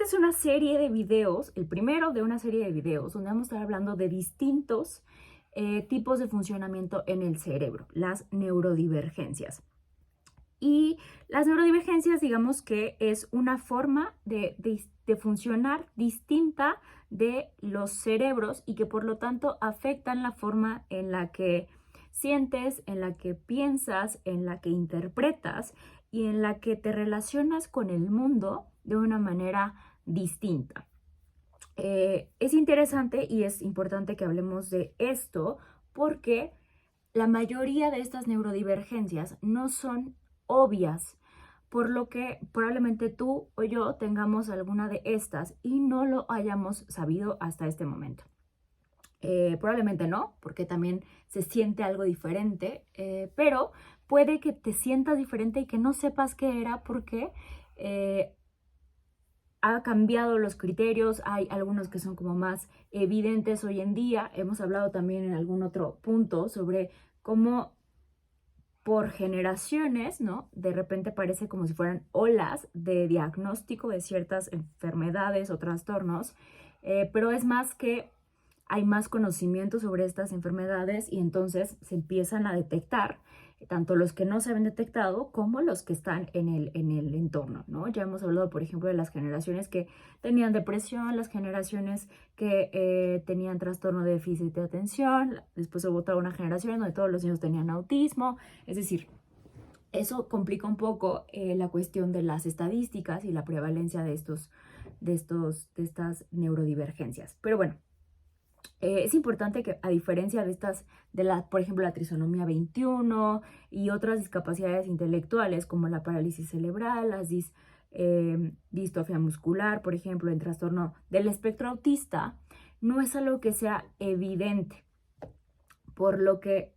es una serie de videos, el primero de una serie de videos, donde vamos a estar hablando de distintos tipos de funcionamiento en el cerebro, las neurodivergencias. Y las neurodivergencias, digamos que es una forma de funcionar distinta de los cerebros y que por lo tanto afectan la forma en la que sientes, en la que piensas, en la que interpretas y en la que te relacionas con el mundo de una manera distinta. Es interesante y es importante que hablemos de esto porque la mayoría de estas neurodivergencias no son obvias, por lo que probablemente tú o yo tengamos alguna de estas y no lo hayamos sabido hasta este momento. Probablemente no, porque también se siente algo diferente, pero puede que te sientas diferente y que no sepas qué era porque ha cambiado los criterios, hay algunos que son como más evidentes hoy en día. Hemos hablado también en algún otro punto sobre cómo por generaciones, ¿no? De repente parece como si fueran olas de diagnóstico de ciertas enfermedades o trastornos, pero es más que hay más conocimiento sobre estas enfermedades y entonces se empiezan a detectar tanto los que no se habían detectado como los que están en el entorno, ¿no? Ya hemos hablado, por ejemplo, de las generaciones que tenían depresión, las generaciones que tenían trastorno de déficit de atención, después hubo toda una generación donde todos los niños tenían autismo, es decir, eso complica un poco la cuestión de las estadísticas y la prevalencia de estas neurodivergencias. Pero bueno, es importante que a diferencia de estas, por ejemplo, la trisonomía 21 y otras discapacidades intelectuales como la parálisis cerebral, distrofia muscular, por ejemplo, el trastorno del espectro autista, no es algo que sea evidente, por lo que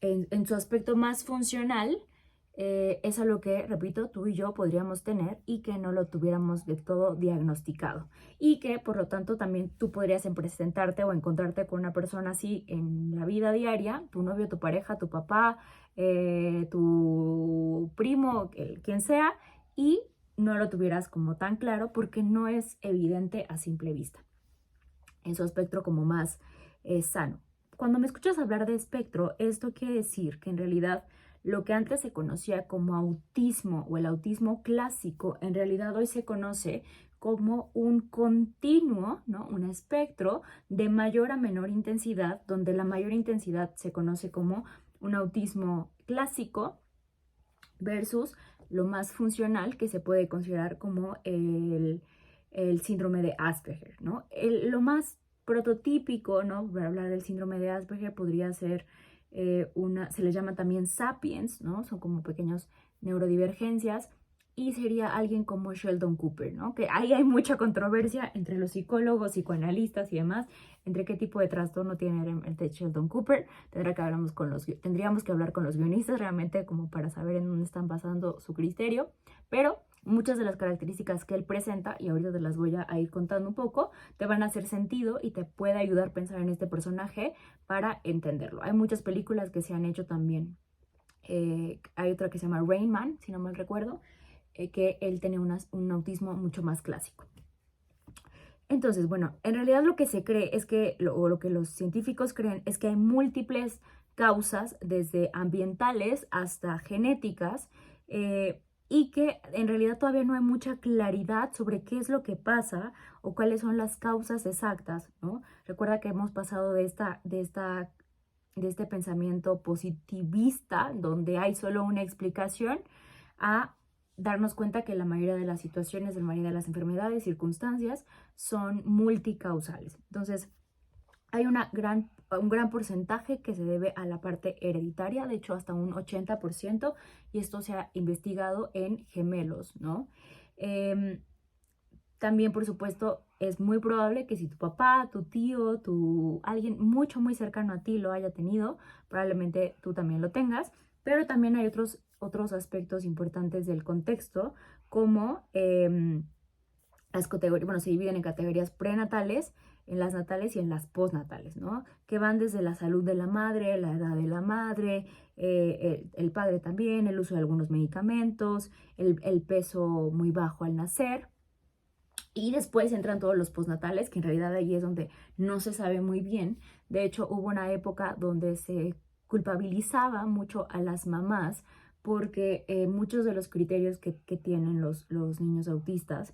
en su aspecto más funcional, es algo que, repito, tú y yo podríamos tener y que no lo tuviéramos de todo diagnosticado. Y que, por lo tanto, también tú podrías presentarte o encontrarte con una persona así en la vida diaria, tu novio, tu pareja, tu papá, tu primo, quien sea, y no lo tuvieras como tan claro porque no es evidente a simple vista. En su aspecto como más sano. Cuando me escuchas hablar de espectro, esto quiere decir que en realidad lo que antes se conocía como autismo o el autismo clásico, en realidad hoy se conoce como un continuo, ¿no? Un espectro de mayor a menor intensidad, donde la mayor intensidad se conoce como un autismo clásico versus lo más funcional que se puede considerar como el síndrome de Asperger, ¿no? Lo más prototípico, ¿no? Para hablar del síndrome de Asperger podría ser se les llama también sapiens, ¿no? Son como pequeños neurodivergencias y sería alguien como Sheldon Cooper, ¿no? Que ahí hay mucha controversia entre los psicólogos, psicoanalistas y demás, entre qué tipo de trastorno tiene el de Sheldon Cooper. Tendríamos que hablar con los guionistas realmente como para saber en dónde están basando su criterio, pero muchas de las características que él presenta, y ahorita te las voy a ir contando un poco, te van a hacer sentido y te puede ayudar a pensar en este personaje para entenderlo. Hay muchas películas que se han hecho también. Hay otra que se llama Rain Man, si no mal recuerdo, que él tenía un autismo mucho más clásico. Entonces, bueno, en realidad lo que se cree es que, o lo que los científicos creen, es que hay múltiples causas, desde ambientales hasta genéticas, y que en realidad todavía no hay mucha claridad sobre qué es lo que pasa o cuáles son las causas exactas, ¿no? Recuerda que hemos pasado de este pensamiento positivista, donde hay solo una explicación, a darnos cuenta que la mayoría de las situaciones, la mayoría de las enfermedades, circunstancias, son multicausales. Entonces, hay un gran porcentaje que se debe a la parte hereditaria, de hecho hasta un 80%, y esto se ha investigado en gemelos, ¿no? También, por supuesto, es muy probable que si tu papá, tu tío, alguien mucho, muy cercano a ti lo haya tenido, probablemente tú también lo tengas, pero también hay otros aspectos importantes del contexto, como las categorías, bueno, se dividen en categorías prenatales, en las natales y en las postnatales, ¿no? Que van desde la salud de la madre, la edad de la madre, el padre también, el uso de algunos medicamentos, el peso muy bajo al nacer, Y después entran todos los postnatales, que en realidad ahí es donde no se sabe muy bien. De hecho, hubo una época donde se culpabilizaba mucho a las mamás porque muchos de los criterios que tienen los niños autistas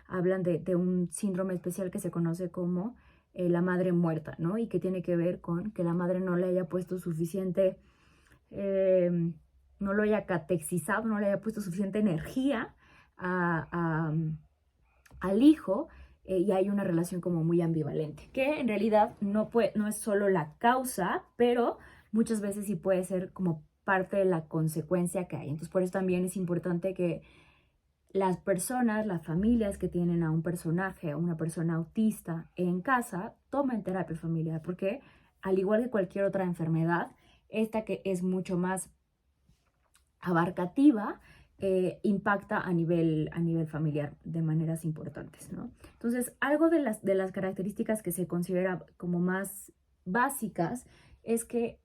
hablan de un síndrome especial que se conoce como la madre muerta, ¿no? Y que tiene que ver con que la madre no le haya puesto suficiente, eh, no lo haya catexizado, no le haya puesto suficiente energía al hijo, y hay una relación como muy ambivalente, que en realidad no es solo la causa, pero muchas veces sí puede ser como parte de la consecuencia que hay. Entonces por eso también es importante que las personas, las familias que tienen a un personaje, a una persona autista en casa, tomen terapia familiar, porque al igual que cualquier otra enfermedad, esta que es mucho más abarcativa, impacta a nivel familiar de maneras importantes, ¿no? Entonces, algo de las características que se considera como más básicas es que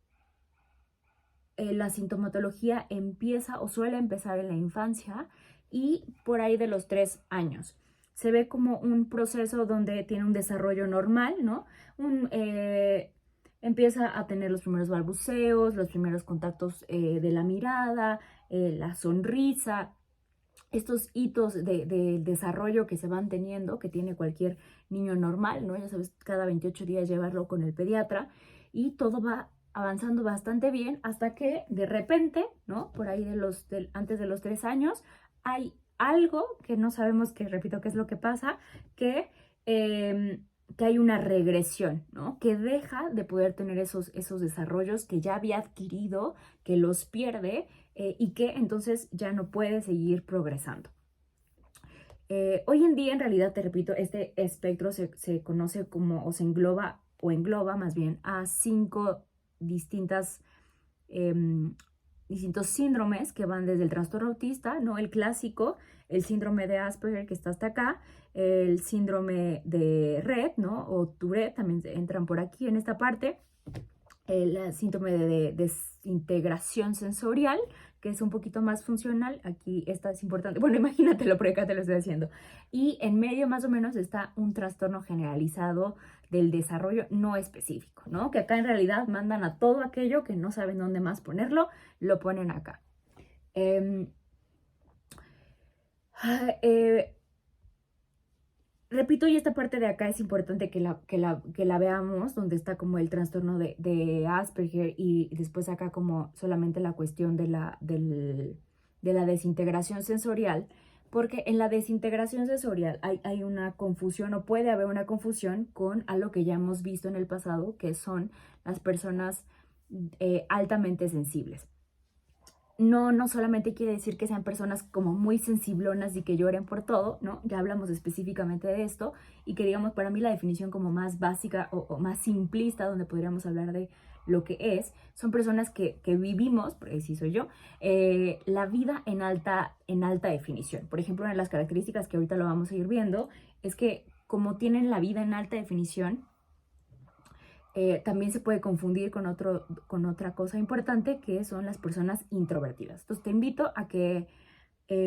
la sintomatología empieza o suele empezar en la infancia y por ahí de los 3 años. Se ve como un proceso donde tiene un desarrollo normal, ¿no? Empieza a tener los primeros balbuceos, los primeros contactos de la mirada, la sonrisa, estos hitos de desarrollo que se van teniendo, que tiene cualquier niño normal, ¿no? Ya sabes, cada 28 días llevarlo con el pediatra y todo va avanzando bastante bien hasta que de repente, ¿no? Por ahí antes de los 3 años, hay algo que no sabemos, que repito, qué es lo que pasa, que hay una regresión, ¿no? Que deja de poder tener esos desarrollos que ya había adquirido, que los pierde, y que entonces ya no puede seguir progresando. Hoy en día, en realidad, te repito, este espectro se conoce como, o se engloba más bien a 5 distintos síndromes que van desde el trastorno autista, ¿no? El clásico, el síndrome de Asperger, que está hasta acá, el síndrome de Rett, ¿no? O Tourette, también entran por aquí en esta parte, el síndrome de desintegración sensorial, que es un poquito más funcional. Aquí esta es importante. Bueno, imagínatelo, porque acá te lo estoy haciendo. Y en medio más o menos está un trastorno generalizado del desarrollo no específico, ¿no? Que acá en realidad mandan a todo aquello que no saben dónde más ponerlo, lo ponen acá. Repito, y esta parte de acá es importante que la veamos, donde está como el trastorno de Asperger, y después acá como solamente la cuestión de la desintegración sensorial, porque en la desintegración sensorial hay una confusión, o puede haber una confusión con algo que ya hemos visto en el pasado, que son las personas altamente sensibles. No solamente quiere decir que sean personas como muy sensiblonas y que lloren por todo, ¿no? Ya hablamos específicamente de esto, y que digamos, para mí la definición como más básica o más simplista, donde podríamos hablar de lo que son personas que vivimos, porque sí soy yo, la vida en alta definición. Por ejemplo, una de las características que ahorita lo vamos a ir viendo es que como tienen la vida en alta definición, también se puede confundir con otra cosa importante, que son las personas introvertidas. Entonces te invito a que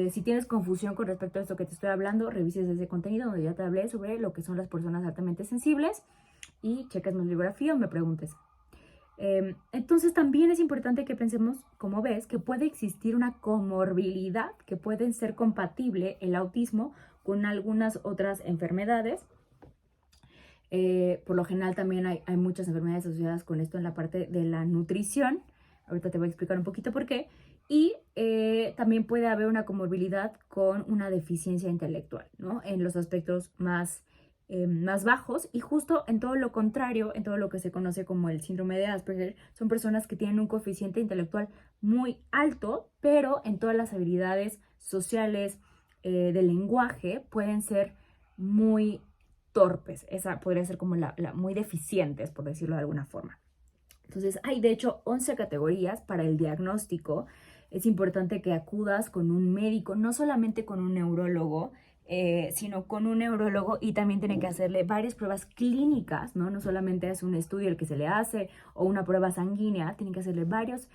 si tienes confusión con respecto a esto que te estoy hablando, revises ese contenido donde ya te hablé sobre lo que son las personas altamente sensibles, y cheques mi bibliografía o me preguntes. Entonces también es importante que pensemos, como ves, que puede existir una comorbilidad, que pueden ser compatible el autismo con algunas otras enfermedades. Por lo general también hay muchas enfermedades asociadas con esto en la parte de la nutrición. Ahorita te voy a explicar un poquito por qué. Y también puede haber una comorbilidad con una deficiencia intelectual, ¿no? En los aspectos más bajos, y justo en todo lo contrario, en todo lo que se conoce como el síndrome de Asperger, son personas que tienen un coeficiente intelectual muy alto, pero en todas las habilidades sociales, de lenguaje, pueden ser muy torpes. Esa podría ser como muy deficientes, por decirlo de alguna forma. Entonces, hay de hecho 11 categorías para el diagnóstico. Es importante que acudas con un médico, no solamente con un neurólogo, sino con un neurólogo, y también tienen que hacerle varias pruebas clínicas, ¿no? No solamente es un estudio el que se le hace o una prueba sanguínea, tienen que hacerle varias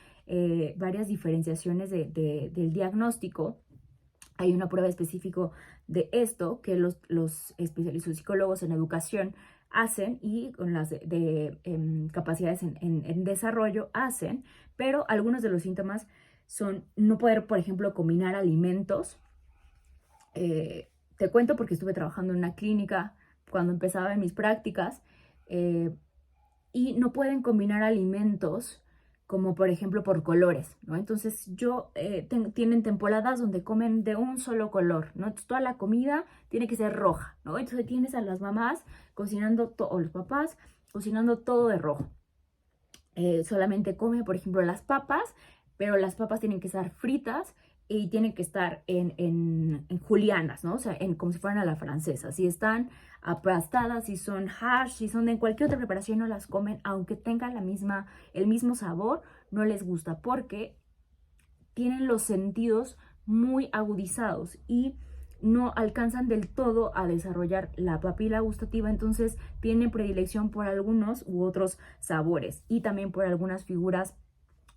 diferenciaciones del diagnóstico. Hay una prueba específica de esto que los especialistas psicólogos en educación hacen y con las capacidades en desarrollo hacen, pero algunos de los síntomas son no poder, por ejemplo, combinar alimentos. Te cuento porque estuve trabajando en una clínica cuando empezaba en mis prácticas, y no pueden combinar alimentos como por ejemplo por colores, ¿no? Entonces tienen temporadas donde comen de un solo color, ¿no? Entonces toda la comida tiene que ser roja, ¿no? Entonces tienes a las mamás cocinando, o los papás cocinando todo de rojo. Solamente come, por ejemplo, las papas, pero las papas tienen que estar fritas y tienen que estar en julianas, ¿no? O sea, como si fueran a la francesa. Si están aplastadas, si son hash, si son de cualquier otra preparación, no las comen, aunque tengan el mismo sabor, no les gusta porque tienen los sentidos muy agudizados y no alcanzan del todo a desarrollar la papila gustativa, entonces tienen predilección por algunos u otros sabores y también por algunas figuras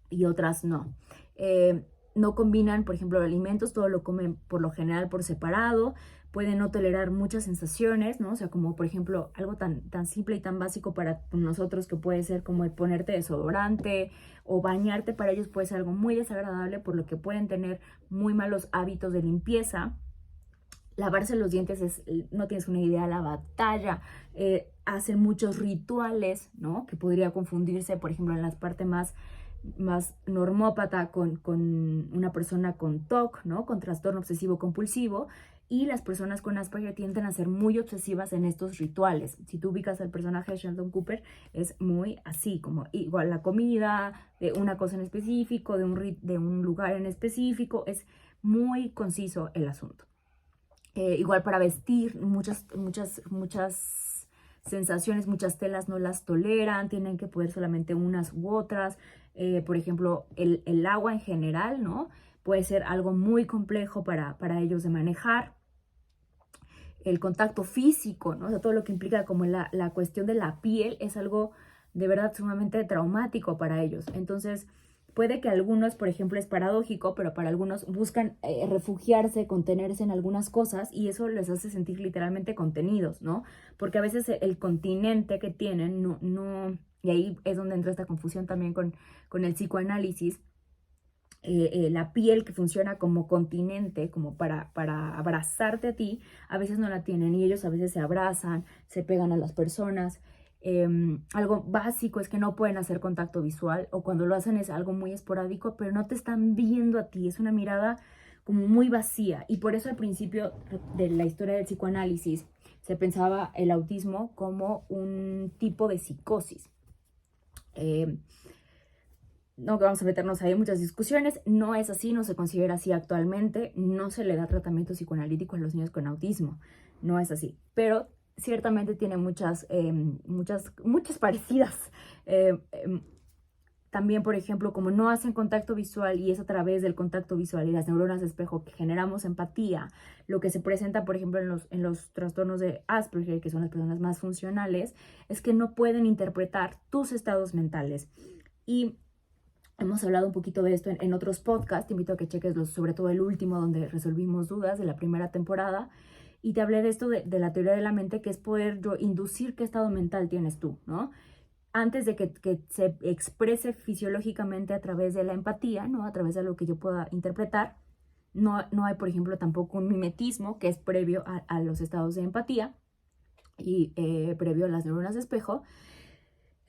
y otras no. No combinan, por ejemplo, alimentos, todo lo comen por lo general por separado, pueden no tolerar muchas sensaciones, ¿no? O sea, como por ejemplo, algo tan simple y tan básico para nosotros que puede ser como el ponerte desodorante o bañarte, para ellos puede ser algo muy desagradable, por lo que pueden tener muy malos hábitos de limpieza. Lavarse los dientes no tienes una idea, la batalla. Hacen muchos rituales, ¿no? Que podría confundirse, por ejemplo, en la parte más normópata con una persona con TOC, ¿no? Con trastorno obsesivo compulsivo. Y las personas con Asperger tienden a ser muy obsesivas en estos rituales. Si tú ubicas al personaje de Sheldon Cooper, es muy así, como igual la comida, de una cosa en específico, de un lugar en específico, es muy conciso el asunto. Igual para vestir, muchas sensaciones, muchas telas no las toleran, tienen que poder solamente unas u otras. Por ejemplo, el agua en general, ¿no? Puede ser algo muy complejo para ellos de manejar. El contacto físico, ¿no? O sea, todo lo que implica como la cuestión de la piel es algo de verdad sumamente traumático para ellos. Entonces, puede que algunos, por ejemplo, es paradójico, pero para algunos buscan refugiarse, contenerse en algunas cosas y eso les hace sentir literalmente contenidos, ¿no? Porque a veces el continente que tienen no y ahí es donde entra esta confusión también con el psicoanálisis. La piel que funciona como continente, como para abrazarte a ti, a veces no la tienen y ellos a veces se abrazan, se pegan a las personas. Algo básico es que no pueden hacer contacto visual o cuando lo hacen es algo muy esporádico, pero no te están viendo a ti, es una mirada como muy vacía y por eso al principio de la historia del psicoanálisis se pensaba el autismo como un tipo de psicosis. No vamos a meternos ahí en muchas discusiones, no es así, no se considera así actualmente, no se le da tratamiento psicoanalítico a los niños con autismo, no es así, pero ciertamente tiene muchas parecidas. También, por ejemplo, como no hacen contacto visual y es a través del contacto visual y las neuronas de espejo que generamos empatía, lo que se presenta, por ejemplo, en los trastornos de Asperger, que son las personas más funcionales, es que no pueden interpretar tus estados mentales. Y hemos hablado un poquito de esto en otros podcasts, te invito a que cheques sobre todo el último donde resolvimos dudas de la primera temporada y te hablé de esto de la teoría de la mente, que es poder inducir qué estado mental tienes tú, ¿no? Antes de que se exprese fisiológicamente a través de la empatía, ¿no? A través de lo que yo pueda interpretar, no hay, por ejemplo, tampoco un mimetismo que es previo a los estados de empatía y previo a las neuronas de espejo.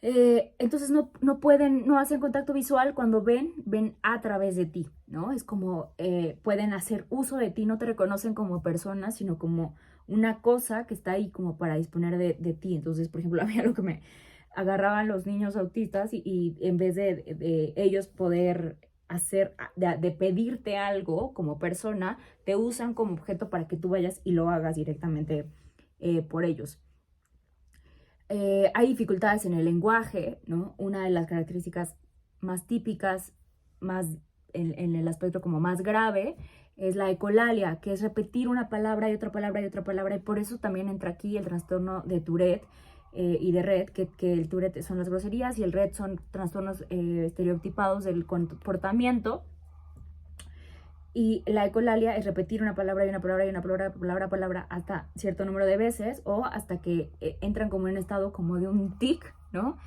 Entonces no hacen contacto visual cuando ven a través de ti, ¿no? Es como pueden hacer uso de ti, no te reconocen como persona, sino como una cosa que está ahí como para disponer de ti. Entonces, por ejemplo, a mí algo que me agarraban los niños autistas y en vez de ellos poder hacer, de pedirte algo como persona, te usan como objeto para que tú vayas y lo hagas directamente por ellos. Hay dificultades en el lenguaje, ¿no? Una de las características más típicas, más en el aspecto como más grave, es la ecolalia, que es repetir una palabra y otra palabra y otra palabra, y por eso también entra aquí el trastorno de Tourette y de Rett, que el Tourette son las groserías y el Rett son trastornos estereotipados del comportamiento. Y la ecolalia es repetir una palabra y una palabra y una palabra hasta cierto número de veces o hasta que entran como en un estado como de un tic, ¿no?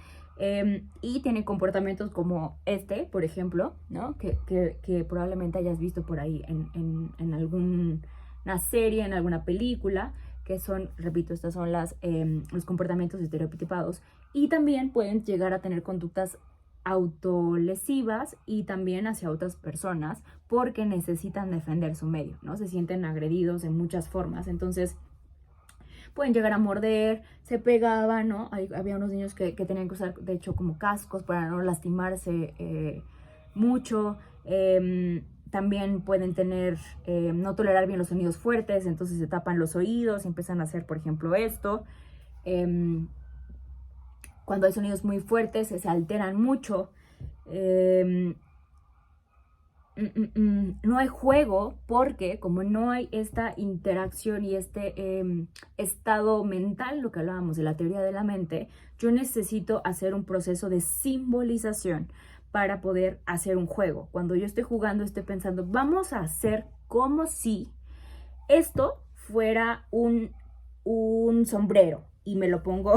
Y tienen comportamientos como este, por ejemplo, ¿no? Que probablemente hayas visto por ahí en alguna serie, en alguna película, que son, repito, estos son los comportamientos estereotipados. Y también pueden llegar a tener conductas autolesivas y también hacia otras personas porque necesitan defender su medio, ¿no? Se sienten agredidos de muchas formas. Entonces, pueden llegar a morder, se pegaban, ¿no? Había unos niños que tenían que usar, de hecho, como cascos para no lastimarse mucho. También pueden tener, no tolerar bien los sonidos fuertes, entonces se tapan los oídos y empiezan a hacer, por ejemplo, esto. Cuando hay sonidos muy fuertes, se alteran mucho. No hay juego porque como no hay esta interacción y este estado mental, lo que hablábamos de la teoría de la mente, yo necesito hacer un proceso de simbolización para poder hacer un juego. Cuando yo estoy jugando, estoy pensando, vamos a hacer como si esto fuera un sombrero y me lo pongo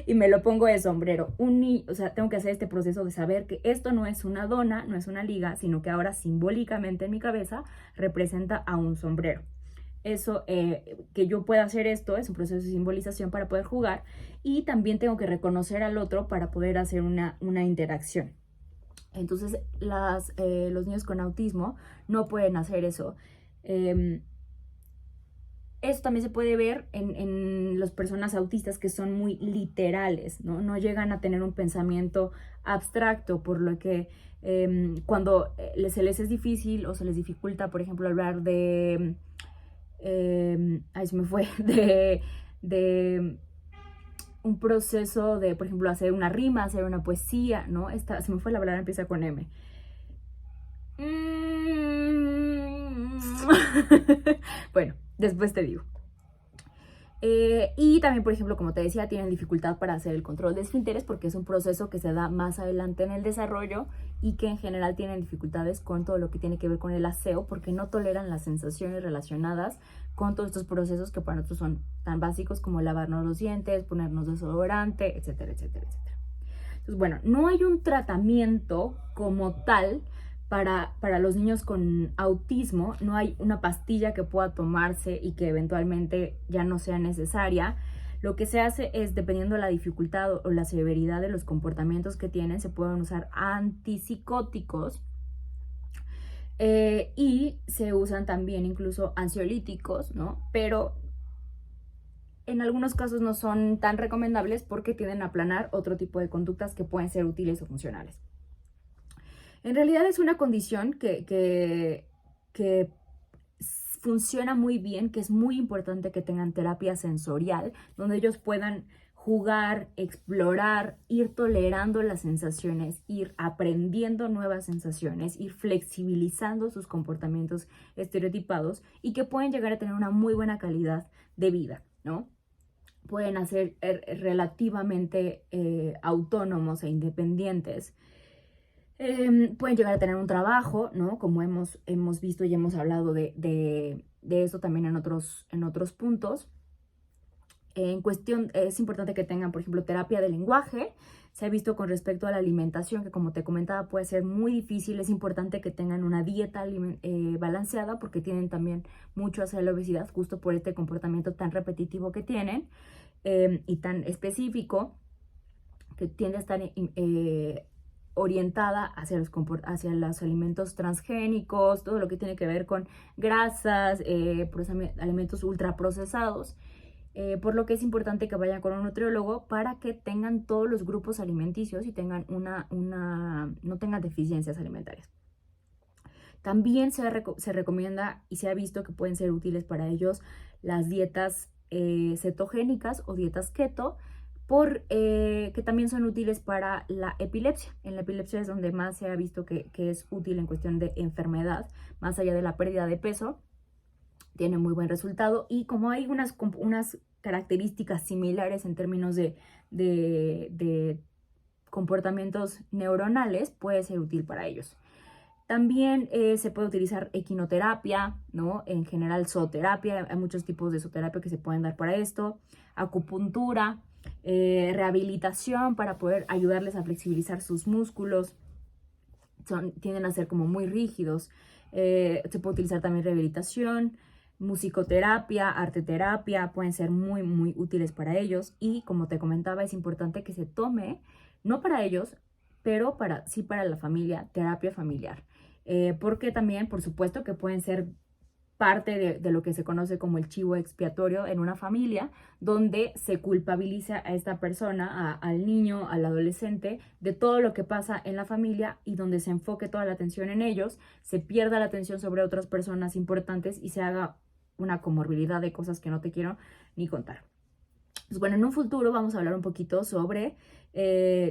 y me lo pongo de sombrero. O sea, tengo que hacer este proceso de saber que esto no es una dona, no es una liga, sino que ahora simbólicamente en mi cabeza representa a un sombrero. Eso, que yo pueda hacer esto, es un proceso de simbolización para poder jugar y también tengo que reconocer al otro para poder hacer una interacción. Entonces, los niños con autismo no pueden hacer eso. Esto también se puede ver en las personas autistas que son muy literales, ¿no? No llegan a tener un pensamiento abstracto, por lo que cuando se les es difícil o se les dificulta, por ejemplo, hablar ahí se me fue, de un proceso de, por ejemplo, hacer una rima, hacer una poesía, ¿no? Se me fue la palabra, empieza con M. Bueno, después te digo. Y también, por ejemplo, como te decía, tienen dificultad para hacer el control de esfínteres porque es un proceso que se da más adelante en el desarrollo y que en general tienen dificultades con todo lo que tiene que ver con el aseo porque no toleran las sensaciones relacionadas con todos estos procesos que para nosotros son tan básicos como lavarnos los dientes, ponernos desodorante, etcétera, etcétera, etcétera. Entonces, bueno, no hay un tratamiento como tal para los niños con autismo, no hay una pastilla que pueda tomarse y que eventualmente ya no sea necesaria. Lo que se hace es, dependiendo de la dificultad o la severidad de los comportamientos que tienen, se pueden usar antipsicóticos y se usan también incluso ansiolíticos, ¿no? Pero en algunos casos no son tan recomendables porque tienden a aplanar otro tipo de conductas que pueden ser útiles o funcionales. En realidad es una condición que funciona muy bien, que es muy importante que tengan terapia sensorial, donde ellos puedan jugar, explorar, ir tolerando las sensaciones, ir aprendiendo nuevas sensaciones, ir flexibilizando sus comportamientos estereotipados y que pueden llegar a tener una muy buena calidad de vida, ¿no? Pueden ser relativamente autónomos e independientes. Pueden llegar a tener un trabajo, ¿no? Como hemos visto y hemos hablado de eso también en otros puntos. En cuestión, es importante que tengan, por ejemplo, terapia de lenguaje. Se ha visto con respecto a la alimentación, que como te comentaba puede ser muy difícil. Es importante que tengan una dieta balanceada porque tienen también mucho hacia la obesidad, justo por este comportamiento tan repetitivo que tienen y tan específico, que tiende a estar orientada hacia los alimentos transgénicos, todo lo que tiene que ver con grasas, alimentos ultraprocesados. Por lo que es importante que vayan con un nutriólogo para que tengan todos los grupos alimenticios y tengan no tengan deficiencias alimentarias. También se recomienda y se ha visto que pueden ser útiles para ellos las dietas cetogénicas o dietas keto, que también son útiles para la epilepsia. En la epilepsia es donde más se ha visto que es útil en cuestión de enfermedad, más allá de la pérdida de peso. Tiene muy buen resultado y como hay unas características similares en términos de comportamientos neuronales, puede ser útil para ellos. También se puede utilizar equinoterapia, ¿no? En general zooterapia, hay muchos tipos de zooterapia que se pueden dar para esto, acupuntura, rehabilitación para poder ayudarles a flexibilizar sus músculos, tienden a ser como muy rígidos. Se puede utilizar también rehabilitación, musicoterapia, arteterapia, pueden ser muy, muy útiles para ellos. Y como te comentaba, es importante que se tome, no para ellos, pero sí para la familia, terapia familiar. Porque también, por supuesto, que pueden ser parte de lo que se conoce como el chivo expiatorio en una familia, donde se culpabiliza a esta persona, al niño, al adolescente, de todo lo que pasa en la familia y donde se enfoque toda la atención en ellos, se pierda la atención sobre otras personas importantes y se haga una comorbilidad de cosas que no te quiero ni contar. Pues bueno, en un futuro vamos a hablar un poquito sobre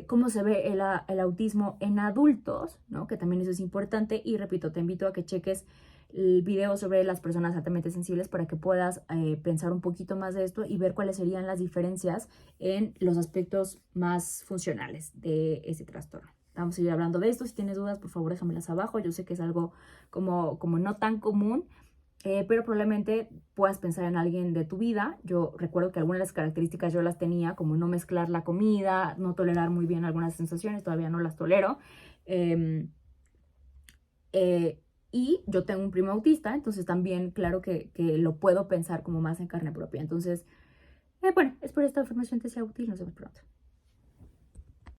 cómo se ve el autismo en adultos, ¿no? Que también eso es importante. Y repito, te invito a que cheques el video sobre las personas altamente sensibles para que puedas pensar un poquito más de esto y ver cuáles serían las diferencias en los aspectos más funcionales de ese trastorno. Vamos a ir hablando de esto. Si tienes dudas, por favor, déjamelas abajo. Yo sé que es algo como no tan común, pero probablemente puedas pensar en alguien de tu vida. Yo recuerdo que algunas de las características yo las tenía, como no mezclar la comida, no tolerar muy bien algunas sensaciones, todavía no las tolero. Y yo tengo un primo autista, entonces también claro que lo puedo pensar como más en carne propia. Entonces, bueno, espero esta información te sea útil. Nos vemos pronto.